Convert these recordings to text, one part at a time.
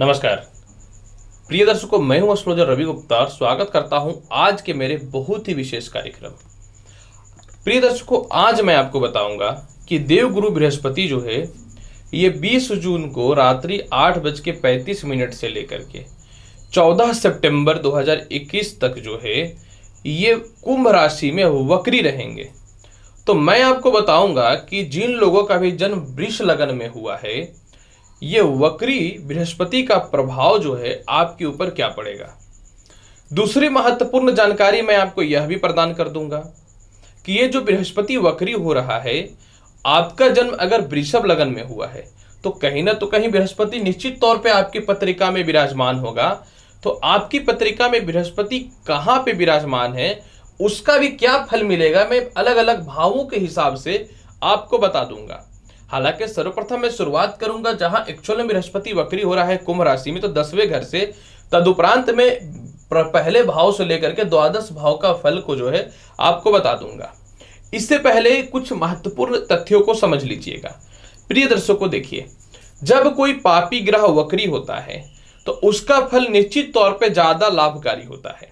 नमस्कार प्रिय दर्शकों, मैं हूं एस्ट्रोलॉजर रवि गुप्ता और स्वागत करता हूं आज के मेरे बहुत ही विशेष कार्यक्रम। प्रिय दर्शकों, आज मैं आपको बताऊंगा कि देवगुरु बृहस्पति जो है ये 20 जून को रात्रि 8:35 से लेकर के 14 सितंबर 2021 तक जो है ये कुंभ राशि में वक्री रहेंगे। तो मैं आपको बताऊंगा कि जिन लोगों का भी जन्म वृष लगन में हुआ है, ये वक्री बृहस्पति का प्रभाव जो है आपके ऊपर क्या पड़ेगा। दूसरी महत्वपूर्ण जानकारी मैं आपको यह भी प्रदान कर दूंगा कि ये जो बृहस्पति वक्री हो रहा है, आपका जन्म अगर वृषभ लगन में हुआ है तो कहीं ना तो कहीं बृहस्पति निश्चित तौर पे आपकी पत्रिका में विराजमान होगा। तो आपकी पत्रिका में बृहस्पति कहाँ पे विराजमान है, उसका भी क्या फल मिलेगा, मैं अलग अलग भावों के हिसाब से आपको बता दूंगा। हालांकि सर्वप्रथम मैं शुरुआत करूंगा जहां एक्चुअल में बृहस्पति वक्री हो रहा है कुंभ राशि में, तो 10वें घर से। तदुपरांत में पहले भाव से लेकर के द्वादश भाव का फल को जो है आपको बता दूंगा। इससे पहले कुछ महत्वपूर्ण तथ्यों को समझ लीजिएगा। प्रिय दर्शकों, देखिए, जब कोई पापी ग्रह वक्री होता है तो उसका फल निश्चित तौर पर ज्यादा लाभकारी होता है।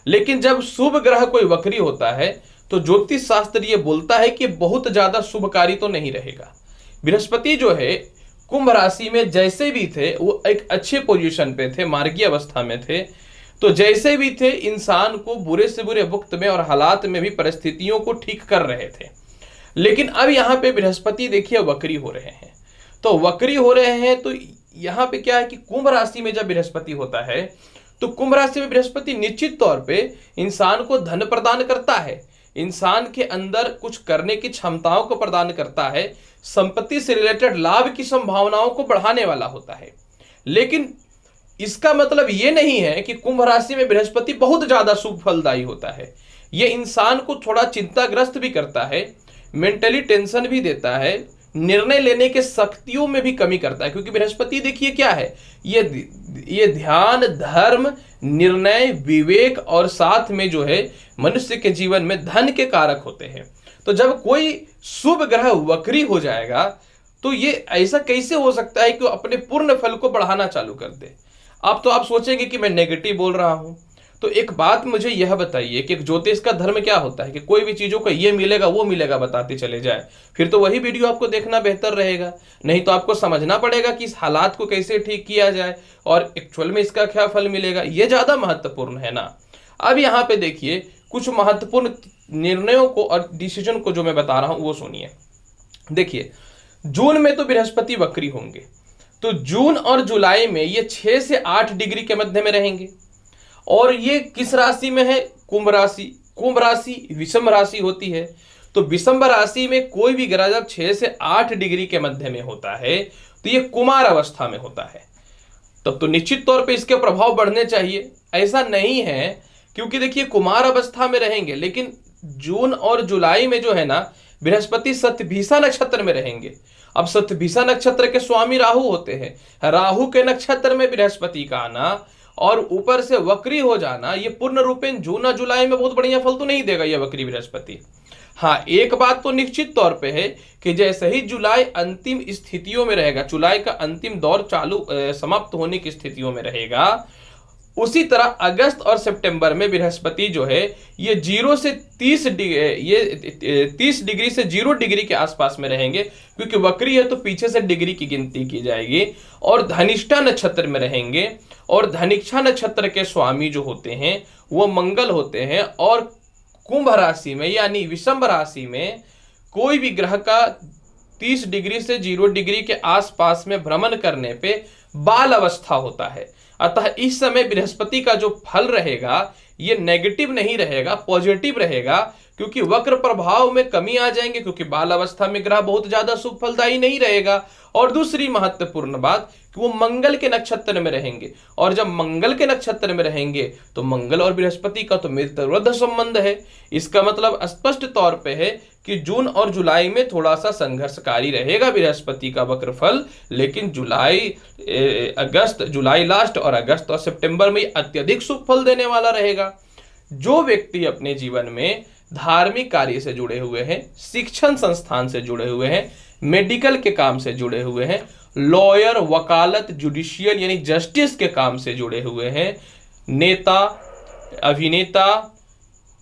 लेकिन जब शुभ ग्रह कोई वक्री होता है तो ज्योतिष शास्त्र ये बोलता है कि बहुत ज्यादा शुभकारी तो नहीं रहेगा। बृहस्पति जो है कुंभ राशि में जैसे भी थे वो एक अच्छे पोजीशन पे थे, मार्गीय अवस्था में थे। तो जैसे भी थे इंसान को बुरे से बुरे वक्त में और हालात में भी परिस्थितियों को ठीक कर रहे थे। लेकिन अब यहाँ पे बृहस्पति देखिए वक्री हो रहे हैं। तो वक्री हो रहे हैं तो यहाँ पे क्या है कि कुंभ राशि में जब बृहस्पति होता है तो कुंभ राशि में बृहस्पति निश्चित तौर पे इंसान को धन प्रदान करता है, इंसान के अंदर कुछ करने की क्षमताओं को प्रदान करता है, संपत्ति से रिलेटेड लाभ की संभावनाओं को बढ़ाने वाला होता है। लेकिन इसका मतलब यह नहीं है कि कुंभ राशि में बृहस्पति बहुत ज्यादा शुभ फलदायी होता है। यह इंसान को थोड़ा चिंताग्रस्त भी करता है, मेंटली टेंशन भी देता है, निर्णय लेने के शक्तियों में भी कमी करता है। क्योंकि बृहस्पति देखिए क्या है, ये ध्यान, धर्म, निर्णय, विवेक और साथ में जो है मनुष्य के जीवन में धन के कारक होते हैं। तो जब कोई शुभ ग्रह वक्री हो जाएगा तो ये ऐसा कैसे हो सकता है कि वो अपने पूर्ण फल को बढ़ाना चालू कर दे। आप सोचेंगे कि मैं नेगेटिव बोल रहा हूं। तो एक बात मुझे यह बताइए कि एक ज्योतिष का धर्म क्या होता है कि कोई भी चीजों को ये मिलेगा वो मिलेगा बताते चले जाए, फिर तो वही वीडियो आपको देखना बेहतर रहेगा। नहीं तो आपको समझना पड़ेगा कि इस हालात को कैसे ठीक किया जाए और एक्चुअल में इसका क्या फल मिलेगा, ये ज्यादा महत्वपूर्ण है ना। अब यहाँ पे देखिए कुछ महत्वपूर्ण निर्णयों को और डिसीजन को जो मैं बता रहा हूं वो सुनिए। देखिए, जून में तो बृहस्पति वक्री होंगे, तो जून और जुलाई में ये 6 से 8 डिग्री के मध्य में रहेंगे। और ये किस राशि में है? कुंभ राशि। कुंभ राशि विषम राशि होती है। तो विषम राशि में कोई भी ग्रह जब 6 से 8 डिग्री के मध्य में होता है तो ये कुमार अवस्था में होता है। तब तो निश्चित तौर पे इसके प्रभाव बढ़ने चाहिए। ऐसा नहीं है, क्योंकि देखिए कुमार अवस्था में रहेंगे, लेकिन जून और जुलाई में जो है ना बृहस्पति शतभिषा नक्षत्र में रहेंगे। अब शतभिषा नक्षत्र के स्वामी राहु होते हैं। राहु के नक्षत्र में बृहस्पति का आना और ऊपर से वक्री हो जाना, ये पूर्ण रूपेण जून और जुलाई में बहुत बढ़िया फल तो नहीं देगा ये वक्री बृहस्पति। हाँ, एक बात तो निश्चित तौर पे है कि जैसे ही जुलाई अंतिम स्थितियों में रहेगा, जुलाई का अंतिम दौर समाप्त होने की स्थितियों में रहेगा, उसी तरह अगस्त और सितंबर में बृहस्पति जो है ये 0 से 30 डिग्री से 0 डिग्री के आसपास में रहेंगे। क्योंकि वक्री है तो पीछे से डिग्री की गिनती की जाएगी। और धनिष्ठा नक्षत्र में रहेंगे और धनिष्ठा नक्षत्र के स्वामी जो होते हैं वो मंगल होते हैं। और कुंभ राशि में यानी विषम राशि में कोई भी ग्रह का 30 डिग्री से 0 डिग्री के आसपास में भ्रमण करने पे बाल अवस्था होता है। अतः इस समय बृहस्पति का जो फल रहेगा ये नेगेटिव नहीं रहेगा, पॉजिटिव रहेगा। क्योंकि वक्र प्रभाव में कमी आ जाएंगे, क्योंकि बाल अवस्था में ग्रह बहुत ज्यादा शुभ फलदायी नहीं रहेगा। और दूसरी महत्वपूर्ण बात कि वो मंगल के नक्षत्र में रहेंगे। और जब मंगल के नक्षत्र में रहेंगे तो मंगल और बृहस्पति का तो मित्रवृद्ध संबंध है। इसका मतलब स्पष्ट तौर पे है कि जून और जुलाई में थोड़ा सा संघर्षकारी रहेगा बृहस्पति का वक्र फल। लेकिन जुलाई लास्ट और अगस्त और सितंबर में अत्यधिक शुभ फल देने वाला रहेगा। जो व्यक्ति अपने जीवन में धार्मिक कार्य से जुड़े हुए हैं, शिक्षण संस्थान से जुड़े हुए हैं, मेडिकल के काम से जुड़े हुए हैं, लॉयर, वकालत, जुडिशियल यानी जस्टिस के काम से जुड़े हुए हैं, नेता, अभिनेता,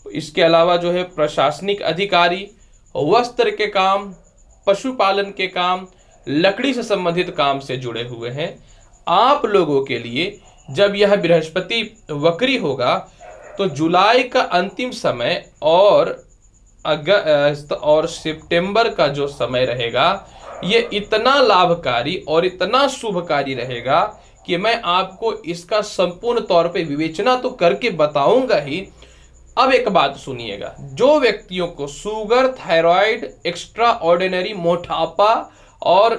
इसके अलावा जो है प्रशासनिक अधिकारी, वस्त्र के काम, पशुपालन के काम, लकड़ी से संबंधित काम से जुड़े हुए हैं। आप लोगों के लिए जब यह बृहस्पति वक्री होगा तो जुलाई का अंतिम समय और अगस्त और सितंबर का जो समय रहेगा ये इतना लाभकारी और इतना शुभकारी रहेगा कि मैं आपको इसका संपूर्ण तौर पे विवेचना तो करके बताऊंगा ही। अब एक बात सुनिएगा, जो व्यक्तियों को शुगर, थायराइड, एक्स्ट्रा ऑर्डिनरी मोटापा और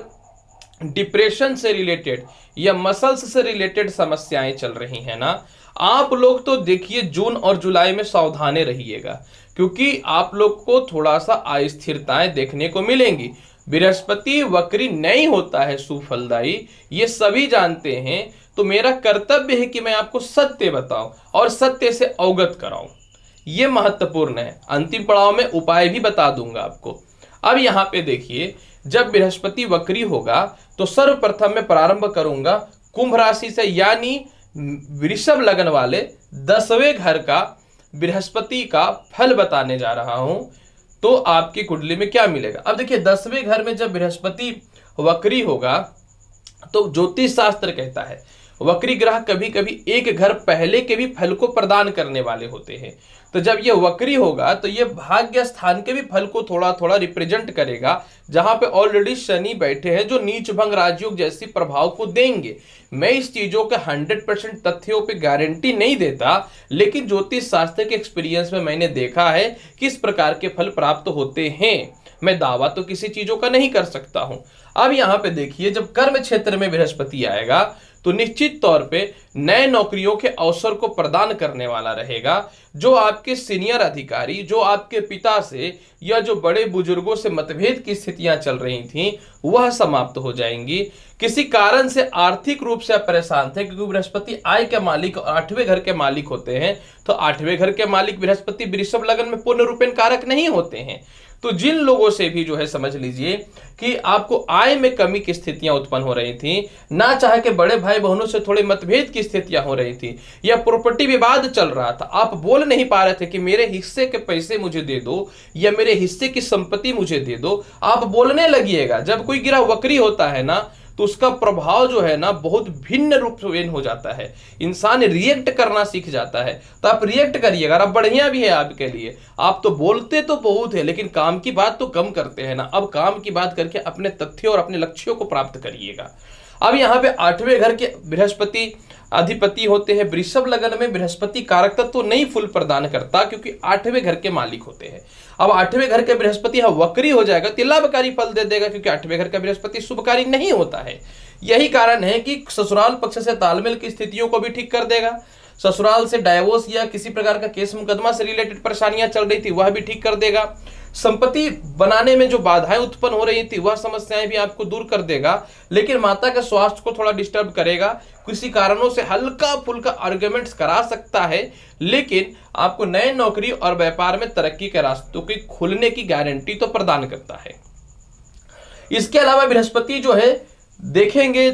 डिप्रेशन से रिलेटेड या मसल्स से रिलेटेड समस्याएं चल रही हैं ना, आप लोग तो देखिए जून और जुलाई में सावधान रहिएगा, क्योंकि आप लोग को थोड़ा सा अस्थिरताएं देखने को मिलेंगी। बृहस्पति वक्री नहीं होता है सुफलदायी, ये सभी जानते हैं। तो मेरा कर्तव्य है कि मैं आपको सत्य बताऊं और सत्य से अवगत कराऊं, ये महत्वपूर्ण है। अंतिम पड़ाव में उपाय भी बता दूंगा आपको। अब यहाँ पे देखिए, जब बृहस्पति वक्री होगा तो सर्वप्रथम मैं प्रारंभ करूंगा कुंभ राशि से, यानी वृषभ लगन वाले 10वें घर का बृहस्पति का फल बताने जा रहा हूं। तो आपकी कुंडली में क्या मिलेगा? अब देखिए, 10वें घर में जब बृहस्पति वक्री होगा तो ज्योतिष शास्त्र कहता है वक्री ग्रह कभी कभी एक घर पहले के भी फल को प्रदान करने वाले होते हैं। तो जब ये वक्री होगा तो ये भाग्य स्थान के भी फल को थोड़ा थोड़ा रिप्रेजेंट करेगा, जहां पे ऑलरेडी शनि बैठे हैं जो नीच भंग राजयोग जैसी प्रभाव को देंगे। मैं इस चीजों के 100% तथ्यों पे गारंटी नहीं देता, लेकिन ज्योतिष शास्त्र के एक्सपीरियंस में मैंने देखा है किस प्रकार के फल प्राप्त होते हैं। मैं दावा तो किसी चीजों का नहीं कर सकता हूं। अब यहां पे देखिए, जब कर्म क्षेत्र में बृहस्पति आएगा तो निश्चित तौर पे नए नौकरियों के अवसर को प्रदान करने वाला रहेगा। जो आपके सीनियर अधिकारी, जो आपके पिता से या जो बड़े बुजुर्गों से मतभेद की स्थितियां चल रही थीं, वह समाप्त हो जाएंगी। किसी कारण से आर्थिक रूप से आप परेशान थे, क्योंकि बृहस्पति आय के मालिक और 8वें घर के मालिक होते हैं। तो 8वें घर के मालिक बृहस्पति वृषभ लगन में पूर्ण रूपेण कारक नहीं होते हैं। तो जिन लोगों से भी जो है समझ लीजिए कि आपको आय में कमी की स्थितियां उत्पन्न हो रही थी, ना चाहे कि बड़े भाई बहनों से थोड़े मतभेद की स्थितियां हो रही थी, या प्रॉपर्टी विवाद चल रहा था, आप बोल नहीं पा रहे थे कि मेरे हिस्से के पैसे मुझे दे दो या मेरे हिस्से की संपत्ति मुझे दे दो, आप बोलने लगिएगा। जब कोई ग्रह वक्री होता है ना तो उसका प्रभाव जो है ना बहुत भिन्न रूप से हो जाता है। इंसान रिएक्ट करना सीख जाता है। तो आप रिएक्ट करिएगा, अब बढ़िया भी है आपके लिए। आप तो बोलते तो बहुत है लेकिन काम की बात तो कम करते हैं ना। अब काम की बात करके अपने तथ्यों और अपने लक्ष्यों को प्राप्त करिएगा। अब यहाँ पे 8वें घर के बृहस्पति अधिपति होते हैं। वृषभ लगन में बृहस्पति कारक तत्व तो नहीं फुल प्रदान करता, क्योंकि 8वें घर के मालिक होते हैं। अब 8वें घर के बृहस्पति यहाँ वक्री हो जाएगा तो लाभकारी फल दे देगा, क्योंकि 8वें घर का बृहस्पति शुभकारी नहीं होता है। यही कारण है कि ससुराल पक्ष से तालमेल की स्थितियों को भी ठीक कर देगा। ससुराल से डाइवोर्स या किसी प्रकार का केस मुकदमा से रिलेटेड परेशानियां चल रही थी वह भी ठीक कर देगा। संपत्ति बनाने में जो बाधाएं उत्पन्न हो रही थी वह समस्याएं भी आपको दूर कर देगा। लेकिन माता के स्वास्थ्य को थोड़ा डिस्टर्ब करेगा, किसी कारणों से हल्का फुल्का आर्गुमेंट्स करा सकता है, लेकिन आपको नए नौकरी और व्यापार में तरक्की के रास्तों के खुलने की गारंटी तो प्रदान करता है। इसके अलावा बृहस्पति जो है देखेंगे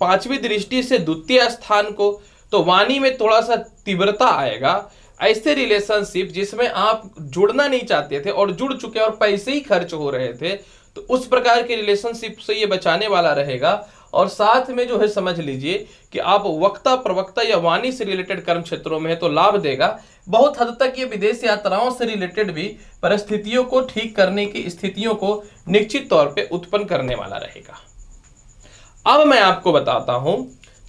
5वीं दृष्टि से द्वितीय स्थान को, तो वाणी में थोड़ा सा तीव्रता आएगा। ऐसे रिलेशनशिप जिसमें आप जुड़ना नहीं चाहते थे और जुड़ चुके और पैसे ही खर्च हो रहे थे, तो उस प्रकार के रिलेशनशिप से ये बचाने वाला रहेगा। और साथ में जो है समझ लीजिए कि आप वक्ता प्रवक्ता या वाणी से रिलेटेड कर्म क्षेत्रों में है तो लाभ देगा। बहुत हद तक ये विदेश यात्राओं से रिलेटेड भी परिस्थितियों को ठीक करने की स्थितियों को निश्चित तौर पर उत्पन्न करने वाला रहेगा। अब मैं आपको बताता हूं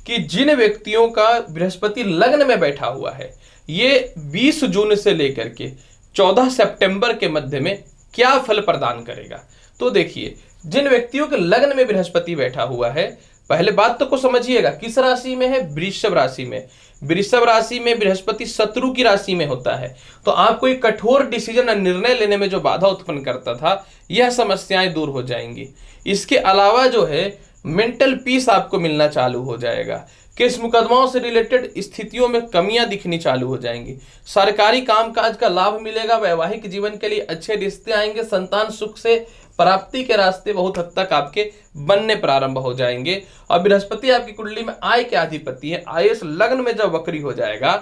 कि जिन व्यक्तियों का बृहस्पति लग्न में बैठा हुआ है, ये 20 जून से लेकर के 14 सितंबर के मध्य में क्या फल प्रदान करेगा। तो देखिए, जिन व्यक्तियों के लग्न में बृहस्पति बैठा हुआ है, पहले बात तो को समझिएगा, किस राशि में है? वृषभ राशि में। वृषभ राशि में बृहस्पति शत्रु की राशि में होता है, तो आपको एक कठोर डिसीजन और निर्णय लेने में जो बाधा उत्पन्न करता था, यह समस्याएं दूर हो जाएंगी। इसके अलावा जो है मेंटल पीस आपको मिलना चालू हो जाएगा। केस मुकदमाओं से रिलेटेड स्थितियों में कमियां दिखनी चालू हो जाएंगी। सरकारी कामकाज का लाभ मिलेगा। वैवाहिक जीवन के लिए अच्छे रिश्ते आएंगे। संतान सुख से प्राप्ति के रास्ते बहुत हद तक आपके बनने प्रारंभ हो जाएंगे। और बृहस्पति आपकी कुंडली में आय के अधिपति है, आयस लग्न में जब वक्री हो जाएगा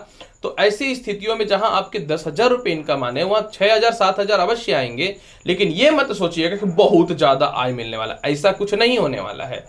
तो ऐसी स्थितियों में जहां आपके 10,000 रुपए इनकम आने वहां 6,000 7,000 अवश्य आएंगे। लेकिन ये मत सोचिएगा कि बहुत ज्यादा आय मिलने वाला, ऐसा कुछ नहीं होने वाला है।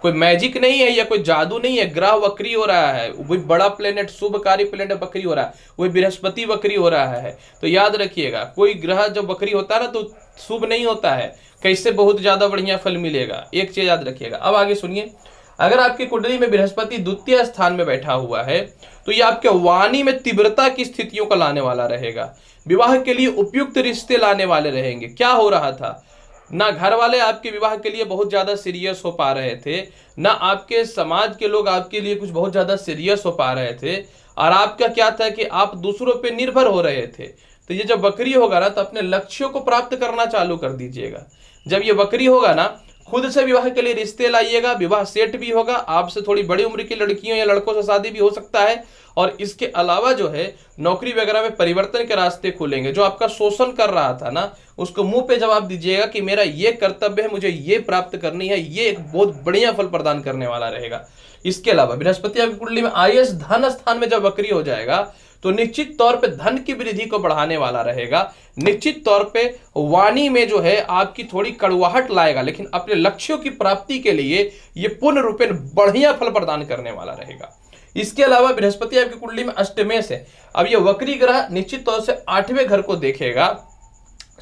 कोई मैजिक नहीं है या कोई जादू नहीं है। ग्रह वक्री हो रहा है, वही बड़ा प्लेनेट शुभकारी प्लेनेट वक्री हो रहा है, वही बृहस्पति वक्री हो रहा है। तो याद रखिएगा, कोई ग्रह जब वक्री होता है ना तो शुभ नहीं होता है, कैसे बहुत ज्यादा बढ़िया फल मिलेगा, एक चीज याद रखिएगा। अब आगे सुनिए, अगर आपकी कुंडली में बृहस्पति द्वितीय स्थान में बैठा हुआ है तो ये आपके वाणी में तीव्रता की स्थितियों को लाने वाला रहेगा। विवाह के लिए उपयुक्त रिश्ते लाने वाले रहेंगे। क्या हो रहा था ना, घर वाले आपके विवाह के लिए बहुत ज्यादा सीरियस हो पा रहे थे, ना आपके समाज के लोग आपके लिए कुछ बहुत ज्यादा सीरियस हो पा रहे थे, और आपका क्या था कि आप दूसरों पे निर्भर हो रहे थे। तो ये जब वक्री होगा ना तो अपने लक्ष्यों को प्राप्त करना चालू कर दीजिएगा। जब ये वक्री होगा ना, खुद से विवाह के लिए रिश्ते लाइएगा, विवाह सेट भी होगा, आपसे थोड़ी बड़ी उम्र की लड़कियों या लड़कों से शादी भी हो सकता है। और इसके अलावा जो है नौकरी वगैरह में परिवर्तन के रास्ते खुलेंगे। जो आपका शोषण कर रहा था ना, उसको मुंह पे जवाब दीजिएगा कि मेरा ये कर्तव्य है, मुझे ये प्राप्त करनी है। ये एक बहुत बढ़िया फल प्रदान करने वाला रहेगा। इसके अलावा बृहस्पति आपकी कुंडली में आयस धन स्थान में जब वक्री हो जाएगा तो निश्चित तौर पे धन की वृद्धि को बढ़ाने वाला रहेगा। निश्चित तौर पे वाणी में जो है आपकी थोड़ी कड़वाहट लाएगा, लेकिन अपने लक्ष्यों की प्राप्ति के लिए ये पूर्ण रूपेण बढ़िया फल प्रदान करने वाला रहेगा। इसके अलावा बृहस्पति आपकी कुंडली में अष्टमेश है। अब ये वक्री ग्रह निश्चित तौर से 8वें घर को देखेगा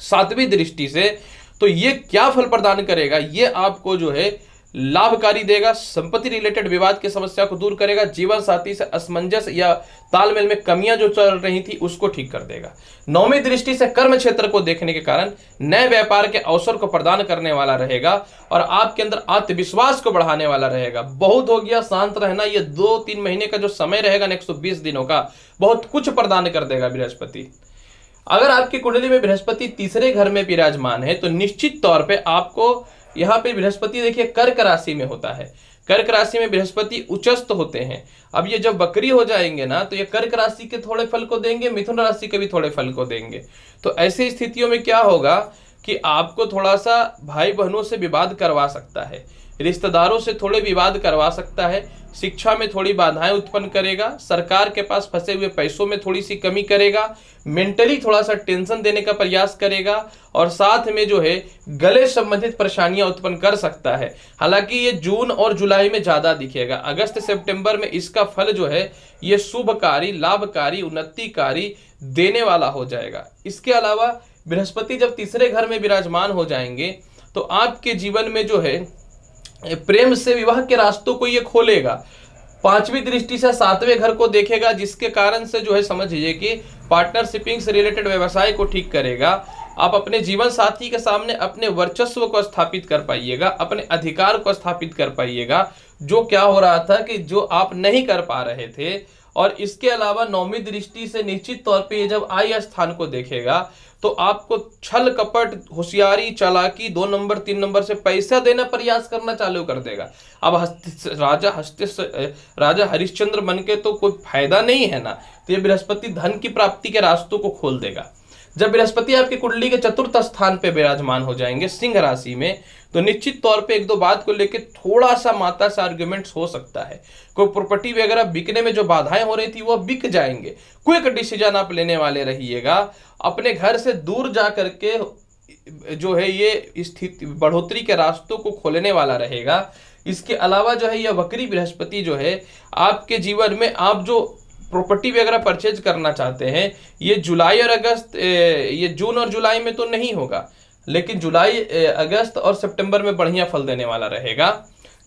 7वीं दृष्टि से। तो ये क्या फल प्रदान करेगा, ये आपको जो है लाभकारी देगा। संपत्ति रिलेटेड विवाद की समस्या को दूर करेगा। जीवन साथी से असमंजस या तालमेल में कमियां जो चल रही थी उसको ठीक कर देगा। 9वीं दृष्टि से कर्म क्षेत्र को देखने के कारण नए व्यापार के अवसर को प्रदान करने वाला रहेगा और आपके अंदर आत्मविश्वास को बढ़ाने वाला रहेगा। बहुत हो गया शांत रहना, ये 2-3 महीने का जो समय रहेगा 120 दिनों का, बहुत कुछ प्रदान कर देगा बृहस्पति। अगर आपकी कुंडली में बृहस्पति तीसरे घर में विराजमान है तो निश्चित तौर पे आपको यहाँ पे बृहस्पति देखिए कर्क राशि में होता है। कर्क राशि में बृहस्पति उच्चस्थ होते हैं। अब ये जब वक्री हो जाएंगे ना तो ये कर्क राशि के थोड़े फल को देंगे, मिथुन राशि के भी थोड़े फल को देंगे। तो ऐसी स्थितियों में क्या होगा कि आपको थोड़ा सा भाई बहनों से विवाद करवा सकता है, रिश्तेदारों से थोड़े विवाद करवा सकता है, शिक्षा में थोड़ी बाधाएं उत्पन्न करेगा, सरकार के पास फंसे हुए पैसों में थोड़ी सी कमी करेगा, मेंटली थोड़ा सा टेंशन देने का प्रयास करेगा और साथ में जो है गले संबंधित परेशानियां उत्पन्न कर सकता है। हालांकि ये जून और जुलाई में ज्यादा दिखेगा। अगस्त सितंबर में इसका फल जो है ये शुभकारी, लाभकारी, उन्नतिकारी देने वाला हो जाएगा। इसके अलावा बृहस्पति जब तीसरे घर में विराजमान हो जाएंगे तो आपके जीवन में जो है प्रेम से विवाह के रास्तों को ये खोलेगा। 5वीं दृष्टि से 7वें घर को देखेगा, जिसके कारण से जो है समझिए कि पार्टनरशिपिंग से रिलेटेड व्यवसाय को ठीक करेगा। आप अपने जीवन साथी के सामने अपने वर्चस्व को स्थापित कर पाइएगा, अपने अधिकार को स्थापित कर पाइएगा, जो क्या हो रहा था कि जो आप नहीं कर पा रहे थे। और इसके अलावा 9वीं दृष्टि से निश्चित तौर पे ये जब आय स्थान को देखेगा तो आपको छल कपट, होशियारी, चालाकी, 2 नंबर 3 नंबर से पैसा देना प्रयास करना चालू कर देगा। अब राजा हरिश्चंद्र बन के तो कोई फायदा नहीं है ना। तो ये बृहस्पति धन की प्राप्ति के रास्तों को खोल देगा। जब बृहस्पति आपकी कुंडली के चतुर्थ स्थान पे विराजमान हो जाएंगे सिंह राशि में तो निश्चित तौर पे 1-2 बात को लेकर थोड़ा सा माता से आर्ग्यूमेंट्स हो सकता है। कोई प्रॉपर्टी वगैरह बिकने में जो बाधाएं हो रही थी वो बिक जाएंगे। क्विक डिसीजन आप लेने वाले रहिएगा। अपने घर से दूर जा करके जो है ये स्थिति बढ़ोतरी के रास्तों को खोलने वाला रहेगा। इसके अलावा जो है यह वक्री बृहस्पति जो है आपके जीवन में आप जो प्रॉपर्टी वगैरह परचेज करना चाहते हैं ये जुलाई और अगस्त, ये जून और जुलाई में तो नहीं होगा, लेकिन जुलाई, अगस्त और सितंबर में बढ़िया फल देने वाला रहेगा।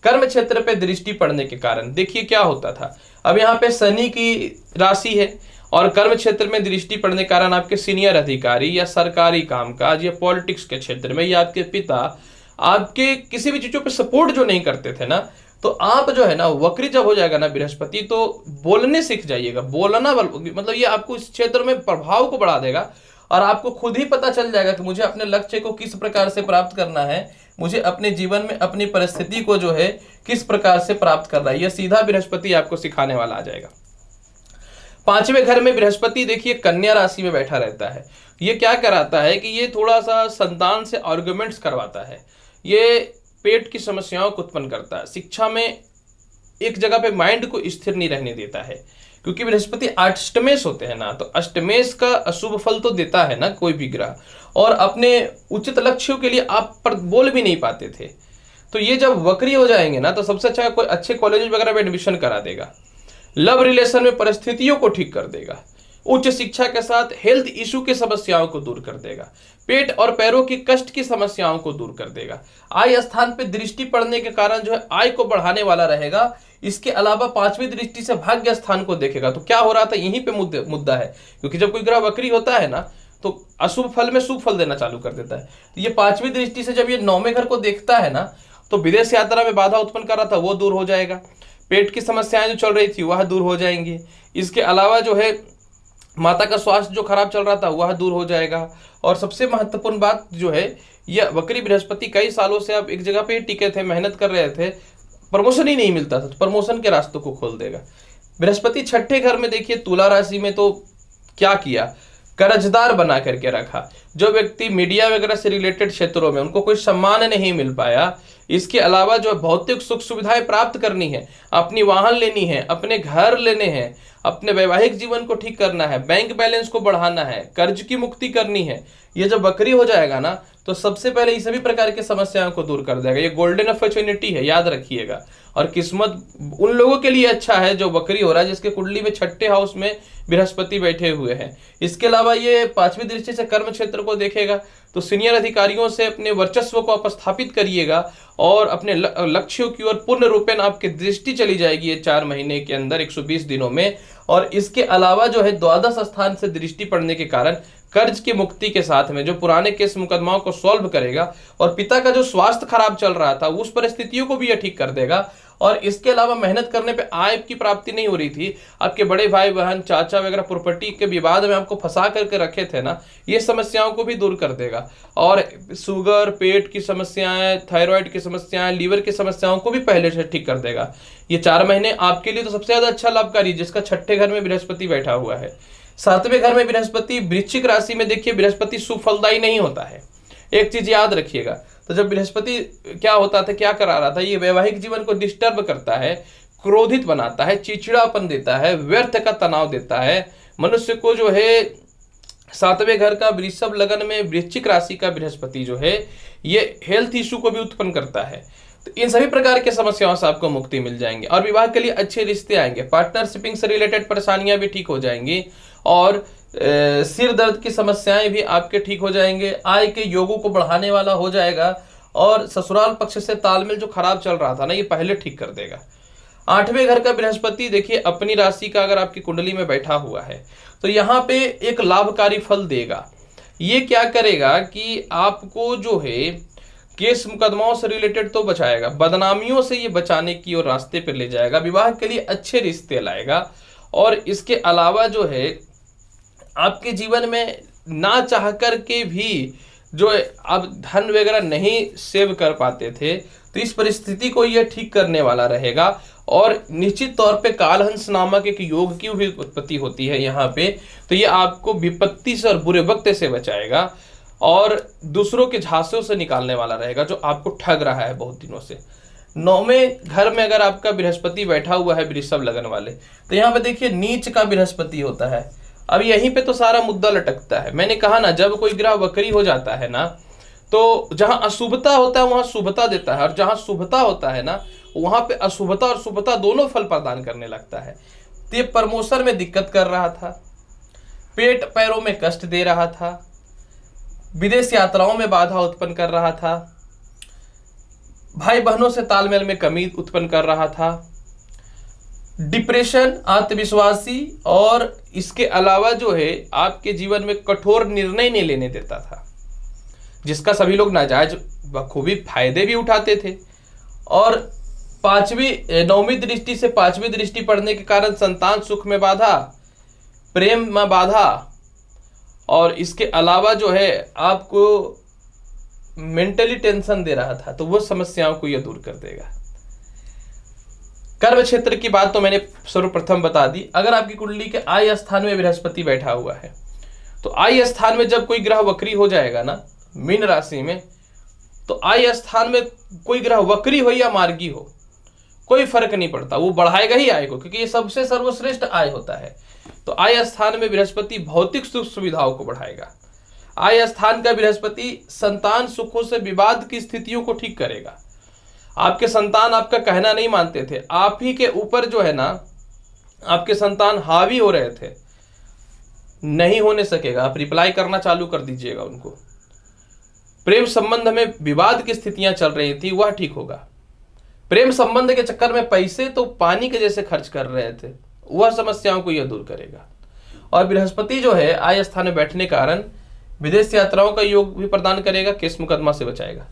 कर्म क्षेत्र पे दृष्टि पड़ने के कारण देखिए क्या होता था। अब यहाँ पे शनि की राशि है और कर्म क्षेत्र में दृष्टि पड़ने के कारण आपके सीनियर अधिकारी या सरकारी कामकाज या पॉलिटिक्स के क्षेत्र में या आपके पिता आपके किसी भी चीजों पे सपोर्ट जो नहीं करते थे ना, तो आप जो है ना वक्री जब हो जाएगा ना बृहस्पति तो बोलने सीख जाइएगा। बोलना मतलब ये आपको इस क्षेत्र में प्रभाव को बढ़ा देगा और आपको खुद ही पता चल जाएगा कि मुझे अपने लक्ष्य को किस प्रकार से प्राप्त करना है, मुझे अपने जीवन में अपनी परिस्थिति को जो है किस प्रकार से प्राप्त करना है। यह सीधा बृहस्पति आपको सिखाने वाला आ जाएगा। पांचवें घर में बृहस्पति देखिए कन्या राशि में बैठा रहता है। ये क्या कराता है कि ये थोड़ा सा संतान से आर्गुमेंट्स करवाता है, ये पेट की समस्याओं को उत्पन्न करता है, शिक्षा में एक जगह पे माइंड को स्थिर नहीं रहने देता है, क्योंकि बृहस्पति अष्टमेश होते हैं ना, तो अष्टमेश का अशुभ फल तो देता है ना कोई भी ग्रह, और अपने उचित लक्ष्यों के लिए आप पर बोल भी नहीं पाते थे। तो ये जब वक्री हो जाएंगे ना, तो सबसे अच्छा कोई अच्छे कॉलेज वगैरह में एडमिशन करा देगा, लव रिलेशन में परिस्थितियों को ठीक कर देगा, उच्च शिक्षा के साथ हेल्थ इशू की समस्याओं को दूर कर देगा, पेट और पैरों की कष्ट की समस्याओं को दूर कर देगा। आय स्थान पे दृष्टि पड़ने के कारण जो है आय को बढ़ाने वाला रहेगा। इसके अलावा पांचवी दृष्टि से भाग्य स्थान को देखेगा। तो क्या हो रहा था, यहीं पे मुद्दा है, क्योंकि जब कोई ग्रह वक्री होता है ना, तो अशुभ फल में शुभ फल देना चालू कर देता है। तो ये पांचवी दृष्टि से जब ये नौवें घर को देखता है ना, तो विदेश यात्रा में बाधा उत्पन्न कर रहा था वो दूर हो जाएगा, पेट की समस्याएं जो चल रही थी वह दूर हो जाएंगी। इसके अलावा जो है माता का स्वास्थ्य जो खराब चल रहा था वह दूर हो जाएगा। और सबसे महत्वपूर्ण बात जो है, यह वक्री बृहस्पति कई सालों से आप एक जगह पे टिके थे, मेहनत कर रहे थे, प्रमोशन ही नहीं मिलता था, तो प्रमोशन के रास्तों को खोल देगा। बृहस्पति छठे घर में देखिए तुला राशि में, तो क्या किया, कर्जदार बना करके रखा। जो व्यक्ति मीडिया वगैरह से रिलेटेड क्षेत्रों में उनको कोई सम्मान नहीं मिल पाया, इसके अलावा जो भौतिक सुख सुविधाएं प्राप्त करनी है, अपनी वाहन लेनी है, अपने घर लेने हैं, अपने वैवाहिक जीवन को ठीक करना है, बैंक बैलेंस को बढ़ाना है, कर्ज की मुक्ति करनी है, ये जब वक्री हो जाएगा ना, तो सबसे पहले ये सभी प्रकार की समस्याओं को दूर कर देगा। ये गोल्डन अपॉर्चुनिटी है, याद रखिएगा। और किस्मत उन लोगों के लिए अच्छा है जो वक्री हो रहा है, जिसके कुंडली में छठे हाउस में बृहस्पति बैठे हुए हैं। इसके अलावा ये पांचवी दृष्टि से कर्म क्षेत्र को देखेगा, तो सीनियर अधिकारियों से अपने वर्चस्व को आप स्थापित करिएगा और अपने लक्ष्यों की ओर पूर्ण रूपेण आपकी दृष्टि चली जाएगी ये 4 महीने के अंदर, 120 दिनों में। और इसके अलावा जो है द्वादश स्थान से दृष्टि पड़ने के कारण कर्ज की मुक्ति के साथ में जो पुराने केस मुकदमाओं को सॉल्व करेगा, और पिता का जो स्वास्थ्य खराब चल रहा था उस परिस्थितियों को भी यह ठीक कर देगा। और इसके अलावा मेहनत करने पे आय की प्राप्ति नहीं हो रही थी, आपके बड़े भाई बहन चाचा वगैरह प्रॉपर्टी के विवाद में आपको फंसा करके रखे थे ना, ये समस्याओं को भी दूर कर देगा। और शुगर, पेट की समस्याएं, थायराइड की समस्याएं, लीवर की समस्याओं को भी पहले से ठीक कर देगा। ये 4 महीने आपके लिए तो सबसे ज्यादा अच्छा लाभकारी, जिसका छठे घर में बृहस्पति बैठा हुआ है। 7वें घर में बृहस्पति वृश्चिक राशि में, देखिए बृहस्पति सुफलदायी नहीं होता है, एक चीज याद रखिएगा। तो जब बृहस्पति क्या होता था, क्या करा रहा था, ये वैवाहिक जीवन को डिस्टर्ब करता है, क्रोधित बनाता है, चिड़चिड़ापन देता है, व्यर्थ का तनाव देता है मनुष्य को। जो है 7वें घर का वृषभ लगन में वृश्चिक राशि का बृहस्पति जो है, ये हेल्थ इशू को भी उत्पन्न करता है। तो इन सभी प्रकार के समस्याओं से आपको मुक्ति मिल जाएंगे और विवाह के लिए अच्छे रिश्ते आएंगे, पार्टनरशिपिंग से रिलेटेड परेशानियां भी ठीक हो जाएंगी, और सिर दर्द की समस्याएं भी आपके ठीक हो जाएंगे, आय के योगों को बढ़ाने वाला हो जाएगा, और ससुराल पक्ष से तालमेल जो खराब चल रहा था ना, ये पहले ठीक कर देगा। 8वें घर का बृहस्पति देखिए अपनी राशि का अगर आपकी कुंडली में बैठा हुआ है, तो यहाँ पे एक लाभकारी फल देगा। ये क्या करेगा कि आपको जो है केस मुकदमाओं से रिलेटेड तो बचाएगा, बदनामियों से ये बचाने की और रास्ते पर ले जाएगा, विवाह के लिए अच्छे रिश्ते लाएगा। और इसके अलावा जो है आपके जीवन में ना चाह कर के भी जो आप धन वगैरह नहीं सेव कर पाते थे, तो इस परिस्थिति को यह ठीक करने वाला रहेगा। और निश्चित तौर पे कालहंस नामक एक योग की भी उत्पत्ति होती है यहाँ पे, तो ये आपको विपत्ति से और बुरे वक्त से बचाएगा और दूसरों के झांसों से निकालने वाला रहेगा जो आपको ठग रहा है बहुत दिनों से। 9वें घर में अगर आपका बृहस्पति बैठा हुआ है वृषभ लगन वाले, तो यहाँ पे देखिए नीच का बृहस्पति होता है। अब यहीं पे तो सारा मुद्दा लटकता है। मैंने कहा ना, जब कोई ग्रह वक्री हो जाता है ना, तो जहां अशुभता होता है वहां शुभता देता है, और जहां शुभता होता है ना, वहां पे अशुभता और शुभता दोनों फल प्रदान करने लगता है। तो ये प्रमोशन में दिक्कत कर रहा था, पेट पैरों में कष्ट दे रहा था, विदेश यात्राओं में बाधा उत्पन्न कर रहा था, भाई बहनों से तालमेल में कमी उत्पन्न कर रहा था, डिप्रेशन, आत्मविश्वासी, और इसके अलावा जो है आपके जीवन में कठोर निर्णय नहीं लेने देता था, जिसका सभी लोग नाजायज बखूबी फायदे भी उठाते थे। और 9वीं दृष्टि से 5वीं दृष्टि पड़ने के कारण संतान सुख में बाधा, प्रेम में बाधा, और इसके अलावा जो है आपको मेंटली टेंशन दे रहा था, तो वो समस्याओं को यह दूर कर देगा। कर्म क्षेत्र की बात तो मैंने सर्वप्रथम बता दी। अगर आपकी कुंडली के आय स्थान में बृहस्पति बैठा हुआ है तो आय स्थान में जब कोई ग्रह वक्री हो जाएगा ना मीन राशि में, तो आय स्थान में कोई ग्रह वक्री हो या मार्गी हो कोई फर्क नहीं पड़ता, वो बढ़ाएगा ही आय को, क्योंकि ये सबसे सर्वश्रेष्ठ आय होता है। तो आय स्थान में बृहस्पति भौतिक सुख सुविधाओं को बढ़ाएगा। आय स्थान का बृहस्पति संतान सुखों से विवाद की स्थितियों को ठीक करेगा। आपके संतान आपका कहना नहीं मानते थे, आप ही के ऊपर जो है ना आपके संतान हावी हो रहे थे, नहीं होने सकेगा। आप रिप्लाई करना चालू कर दीजिएगा उनको। प्रेम संबंध में विवाद की स्थितियां चल रही थी, वह ठीक होगा। प्रेम संबंध के चक्कर में पैसे तो पानी के जैसे खर्च कर रहे थे, वह समस्याओं को यह दूर करेगा। और बृहस्पति जो है आय स्थान में बैठने के कारण विदेश यात्राओं का योग भी प्रदान करेगा, केस मुकदमा से बचाएगा।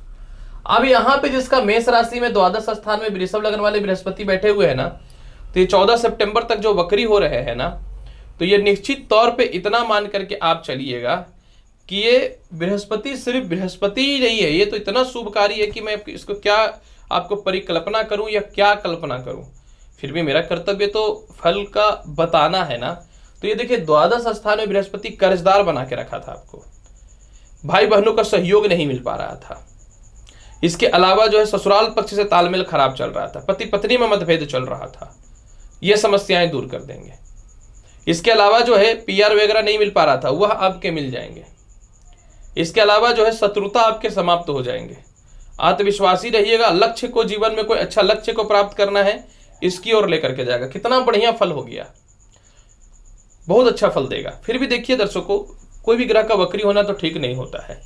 अब यहाँ पे जिसका मेष राशि में द्वादश स्थान में वृषभ लग्न वाले बृहस्पति बैठे हुए हैं ना, तो ये 14 सितंबर तक जो वक्री हो रहे हैं ना, तो ये निश्चित तौर पे इतना मान करके आप चलिएगा कि ये बृहस्पति सिर्फ बृहस्पति ही नहीं है, ये तो इतना शुभकारी है कि मैं इसको क्या आपको परिकल्पना करूं या क्या कल्पना करूं, फिर भी मेरा कर्तव्य तो फल का बताना है ना। तो ये देखिए द्वादश स्थान में बृहस्पति कर्जदार बना के रखा था आपको, भाई बहनों का सहयोग नहीं मिल पा रहा था। इसके अलावा जो है ससुराल पक्ष से तालमेल खराब चल रहा था, पति पत्नी में मतभेद चल रहा था, ये समस्याएं दूर कर देंगे। इसके अलावा जो है पीआर वगैरह नहीं मिल पा रहा था, वह आपके मिल जाएंगे। इसके अलावा जो है शत्रुता आपके समाप्त हो जाएंगे। आत्मविश्वासी रहिएगा, लक्ष्य को जीवन में कोई अच्छा लक्ष्य को प्राप्त करना है इसकी ओर लेकर के जाएगा। कितना बढ़िया फल हो गया, बहुत अच्छा फल देगा। फिर भी देखिए दर्शकों, कोई भी ग्रह का वक्री होना तो ठीक नहीं होता है।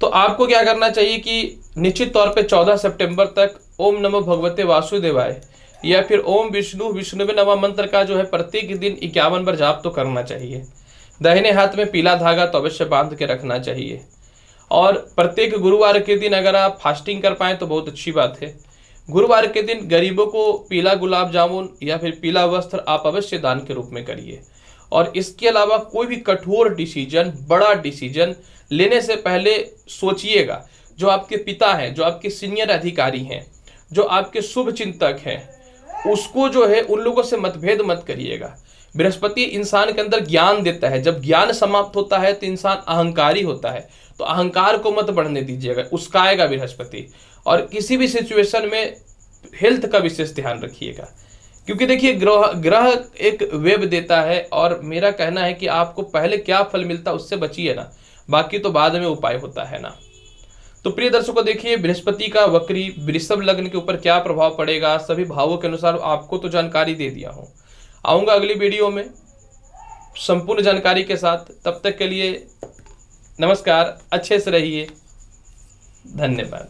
तो आपको क्या करना चाहिए कि निश्चित तौर पे 14 सितंबर तक ओम नमो भगवते वासुदेवाय या फिर ओम विष्णु विष्णुवे नमः मंत्र का जो है प्रत्येक दिन 51 बार जाप तो करना चाहिए। दाहिने हाथ में पीला धागा तो अवश्य बांध के रखना चाहिए। और प्रत्येक गुरुवार के दिन अगर आप फास्टिंग कर पाएँ तो बहुत अच्छी बात है। गुरुवार के दिन गरीबों को पीला गुलाब जामुन या फिर पीला वस्त्र आप अवश्य दान के रूप में करिए। और इसके अलावा कोई भी कठोर डिसीजन, बड़ा डिसीजन लेने से पहले सोचिएगा। जो आपके पिता हैं, जो आपके सीनियर अधिकारी हैं, जो आपके शुभ चिंतक हैं, उसको जो है उन लोगों से मतभेद मत करिएगा। बृहस्पति इंसान के अंदर ज्ञान देता है, जब ज्ञान समाप्त होता है तो इंसान अहंकारी होता है, तो अहंकार को मत बढ़ने दीजिएगा, उसकाएगा बृहस्पति। और किसी भी सिचुएशन में हेल्थ का विशेष ध्यान रखिएगा, क्योंकि देखिए ग्रह एक वेब देता है। और मेरा कहना है कि आपको पहले क्या फल मिलता है उससे बचिए ना, बाकी तो बाद में उपाय होता है ना। तो प्रिय दर्शकों देखिए बृहस्पति का वक्री वृषभ लग्न के ऊपर क्या प्रभाव पड़ेगा, सभी भावों के अनुसार आपको तो जानकारी दे दिया हूँ। आऊँगा अगली वीडियो में संपूर्ण जानकारी के साथ। तब तक के लिए नमस्कार, अच्छे से रहिए, धन्यवाद।